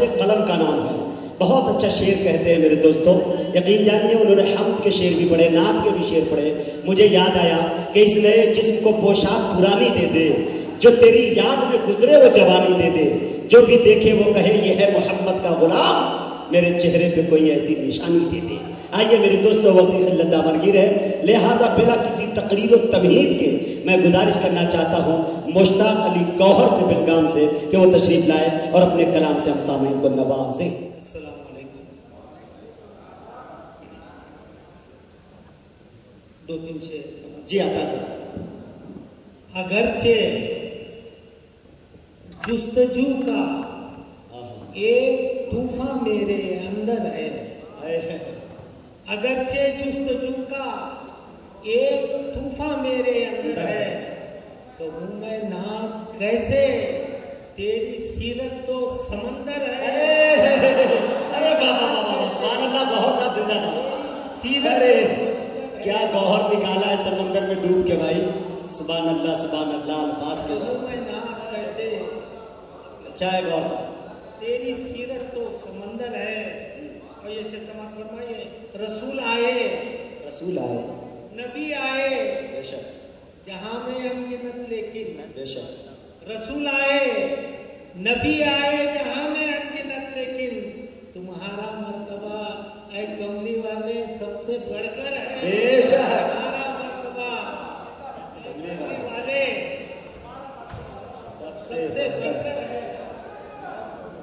साहिब कलम का नाम है। बहुत अच्छा शेर कहते हैं मेरे दोस्तों। यकीन जानिए उन्होंने हम्द के शेर भी पढ़े, नात के भी शेर पढ़े। मुझे याद आया कि इस नए जिस्म को पोशाक पुरानी दे दे, जो तेरी याद में गुजरे वो जवानी दे दे, जो भी देखे वो कहे ये है मोहम्मद का गुलाम, मेरे चेहरे पे कोई ऐसी निशानी दे दे। आइए मेरे दोस्तों, वक्त खिल्लत दामनगीर है, लिहाजा बिला किसी तकरीर और तमहीद के मैं गुजारिश करना चाहता हूँ मुश्ताक अली गौहर से बेलगाम से कि वो तशरीफ लाए और अपने कलाम से हम सामईन को नवाजें। अस्सलाम वालेकुम। 2-3 शेर जी आता करें। अगरचे जुस्तजू का एक तूफा मेरे अंदर है, अगरचे जुस्तजू का एक तूफा मेरे अंदर है, तो हूँ मैं ना कैसे, तेरी सीरत तो समंदर है। अरे बाबा बाबा, सुभान अल्लाह, गौहर साहब जिंदाबाद। सीरत क्या गौहर निकाला है समंदर में डूब के भाई, सुभान अल्लाह सुभान अल्लाह। अल्फाज के हूँ मैं ना कैसे, अच्छा है गौहर साहब, तेरी सीरत तो समंदर है। और ये समाज फरमाइए, रसूल आए, रसूल आए, नबी आए, बेशक, जहां में अनगिनत लेकिन, बेशक, रसूल आए, नबी आए, जहां में अनगिनत लेकिन, तुम्हारा मर्तबा ऐ कमली वाले सबसे बढ़कर है। बेशक, तुम्हारा मर्तबा कमली वाले सबसे बढ़कर है।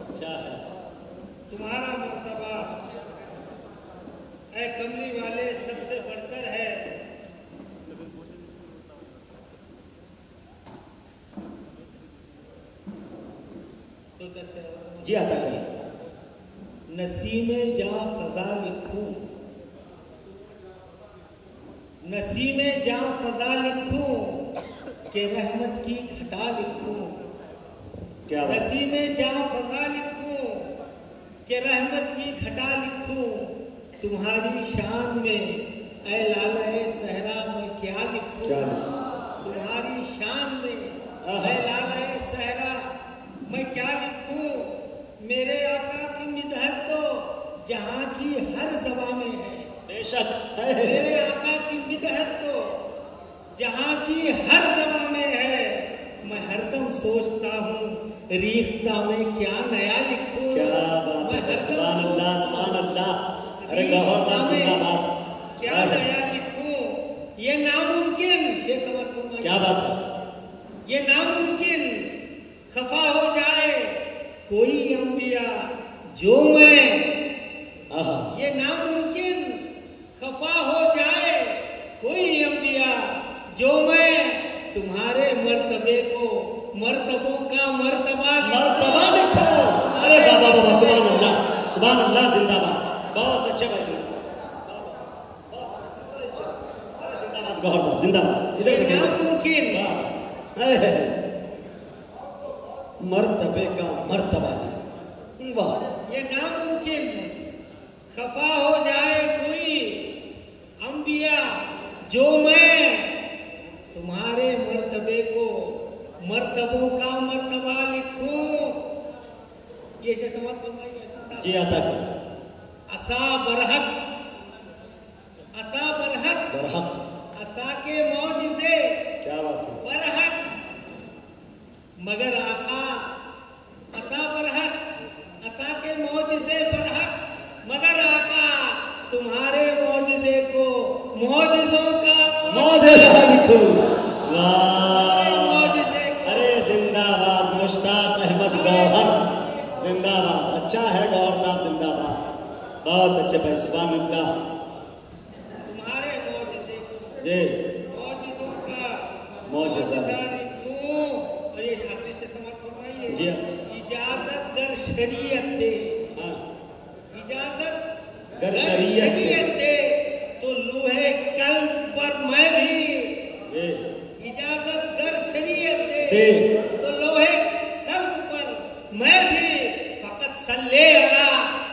अच्छा है, तुम्हारा मर्तबा ऐ कमली वाले सबसे बढ़कर है। जी आता करें। नसीमे जा फजा लिखूं, नसीमे जा फजा लिखूं, के रहमत की घटा लिखूं। क्या बात? नसीमे जा फजा लिखूं, के रहमत की घटा लिखूं, तुम्हारी शान में ऐ लाला सहरा में क्या लिखूं। क्या? तुम्हारी शान में ऐ लाला सहरा मैं क्या लिखूं। मेरे आका की मिदहत तो जहां की हर ज़बां में है। बेशक, मेरे आका की मिदहत तो जहां की हर ज़बां में है। मैं हरदम सोचता हूँ रीख्ता में क्या नया लिखूं। क्या बात है, सुभान अल्लाह सुभान अल्लाह। अरे गौहर साहब जिंदाबाद। क्या नया लिखूं, ये नामुमकिन, शेख समझ फरमाइए, क्या बात है, ये नामुमकिन खफा हो जाए कोई अंबिया जो मैं, ये नामुमकिन खफा हो जाए कोई अंबिया जो मैं, तुम्हारे मर्तबे को मर्तबों का मर्तबा लिखो। अरे बाबा बाबा, सुभान अल्लाह जिंदाबाद। बहुत अच्छे भाई, जिंदाबाद गौहर साहब जिंदाबाद। इधर नामुमकिन मर्तबे का मर्तबा, वाह। ये नामुमकिन खफा हो जाए कोई अंबिया जो मैं, तुम्हारे मर्तबे को मर्तबों का मर्तबा लिखूं। ये से समझ फरमाइए। जी आता कर। असा बरहक, असा बरहक, बरहक, असा के मौजिज़े, क्या बात है, बरहक मगर आका, असा बरहक, असा के मौजिज़े बरहक मगर आका, तुम्हारे मौजिज़े को मौजिज़ों का मौजिज़ा लिखूं। वाह, मौजिज़े को। अरे जिंदाबाद मुश्ताक अहमद गौहर जिंदाबाद। अच्छा है गौहर साहब जिंदाबाद, बहुत अच्छे भाई, सुभान अल्लाह। तुम्हारे मौजिज़े को, जी, मौजिज़ों का मौजिज़ा लिखूं। और ये आपने से समझ फरमाइए। जी, इजाजत गर शरीयत दे, हाँ, इजाजत गर शरीयत दे तो लूहे कल्ब पर मैं भी, इजाजत गर शरीयत दे तो लोहे कल्ब पर मैं भी, फकत सल्ले अला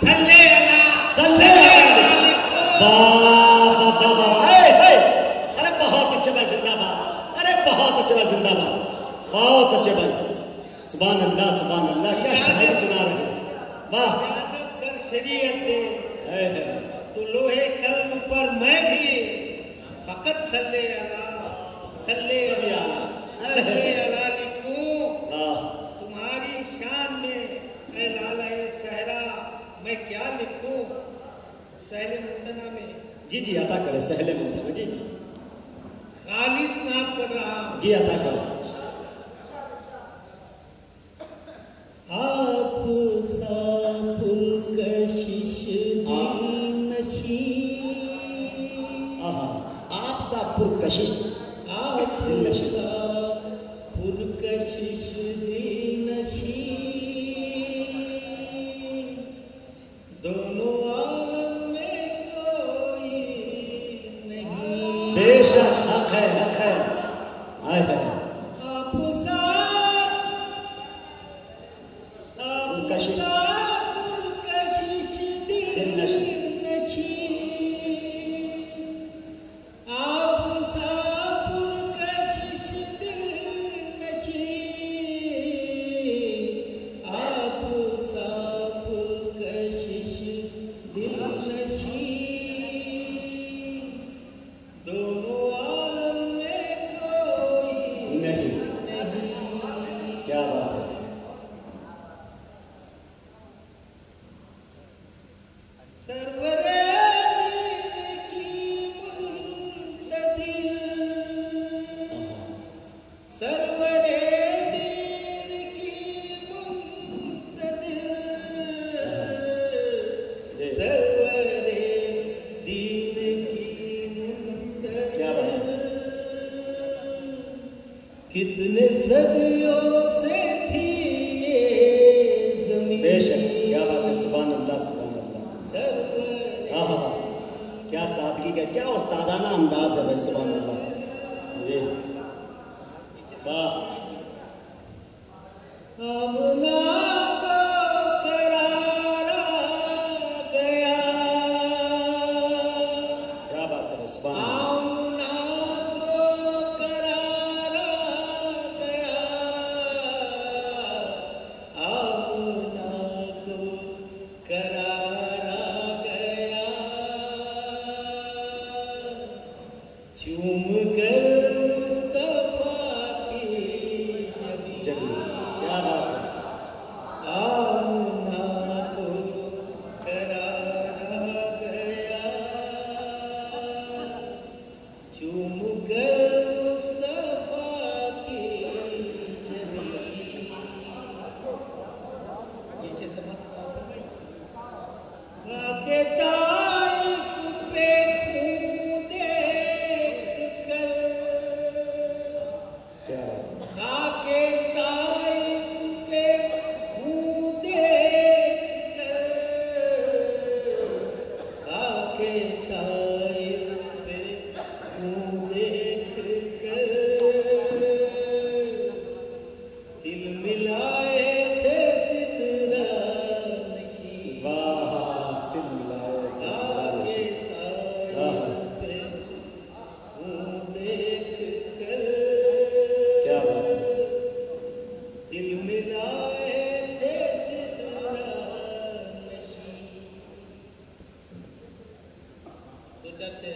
सल्ले अला सल्ले अला लिखो। अरे बहुत अच्छे भाई जिंदाबाद, अरे बहुत अच्छे भाई जिंदाबाद, बहुत अच्छे भाई, सुभान अल्लाह सुभान अल्लाह। क्या शायरी सुना रहे हैं, वाह इजाजत कर शरीयत दे है, है। तो लोहे कल्म पर मैं भी फकत सल्ले अला लिखूं वाह तुम्हारी शान में ऐ लाला सहरा मैं क्या लिखूं। सहले मुंदना में जी जी अता करे सहले मुंदना जी जी खालिस नाम पढ़ रहा हूं। जी अता करे। आप सा पुरकशिश दिल नशी आहा आप सा पुरकशिश आप दिल नशी सा पुरकशिश दिल नशी दोनों आलम में कोई नहीं। बेशक हक है आए है आप सा पुरकशिश पुरकशिश दिल नशी नशी आप सा पुरकशिश दिल नशी आप सा पुरकशिश दिल नशी दोनों आलम में कोई नहीं नहीं। क्या बात है। सरवरे दिल की मुंतज़िर सरवरे दिल की मुंतज़िर सरवरे दिल की क्या बात है। मुंतज़िर कितने सदियों से थी ये ज़मीन। बेशक क्या बात है। सुभान अल्लाह सुभान अल्लाह। सरवरे हाँ हाँ क्या सादगी का क्या उस्तादाना अंदाज है भाई सुभान अल्लाह जी वाह। आमना को करारा गया क्या बात है भाई सुभान अल्लाह। आमना को करारा गया आमना को करारा गया चूम कर मुस्तफा की जबी जबी क्या बात है। आमना को करारा गया चूम कर मुस्तफा की जबी। पीछे समझ के ताइफ पे खून देख कर क्या बात है। खाके ताइफ पे खून देख कर खाके ताइफ पे खून देख कर दिल मिलाए थे सिदरा नशी। वाह दिल मिलाए खाके वाह ताइफ पे खून देख कर क्या बात है। दिल मिलाए थे सिदरा नशी। दो चार से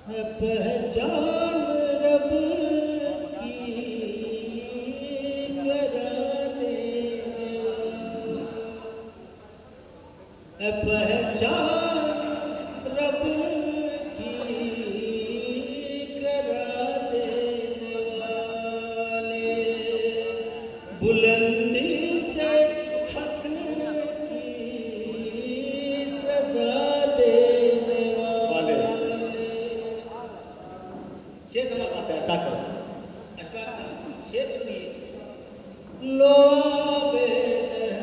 है पहचान रब की करा देने वाला है पहचान रब की करा देने वाले बुलंदी से हक की सदा देने वाले। शेर समझ बात है अता करो। अशफाक साहब शेर सुनिए। लो आबेदन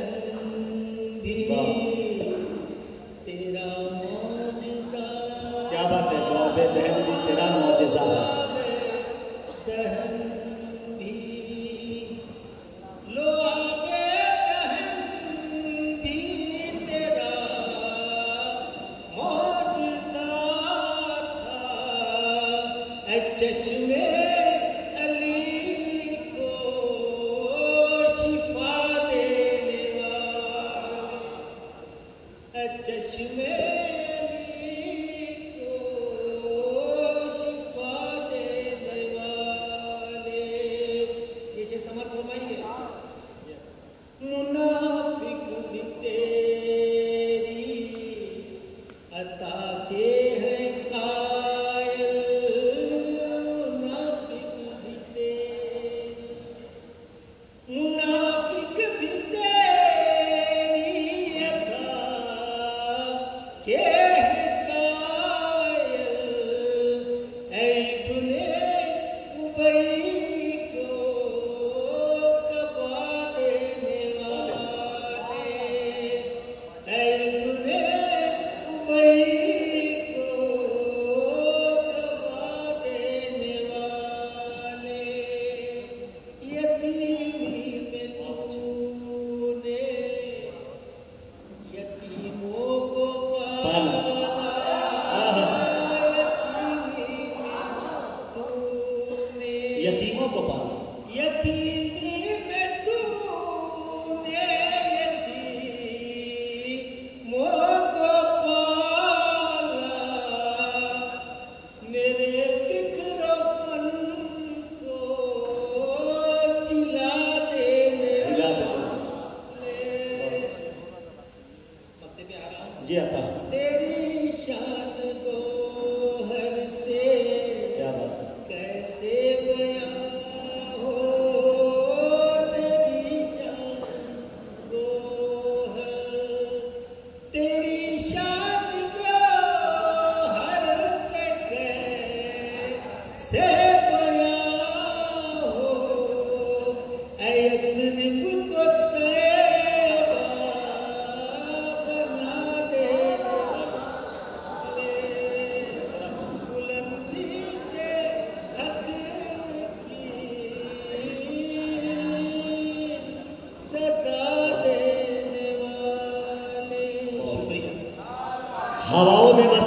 भी तेरा मौजज़ा क्या बात है। दुआबे दहन भी तेरा मौजज़ा है। दहन भी लो आबेदन भी तेरा मौजज़ा था। ऐ चश्मे अली को यतीमों को पालना। यतीमी में तूने यतीमों को पाला, मेरे फिक्र-ओ-फन को जिला देने मत्ते पे आ रहा हूं। जी आता। तेरी शान गोहर से क्या बात है। कैसे बयां हो, तेरी शान गोहर, तेरी शान गोहर से कैसे बयां हो, ऐ यस्रिब को तैबा बना देने वाले, बुलंदी से हक की सदा देने वाले। शुक्रिया। हवाओं में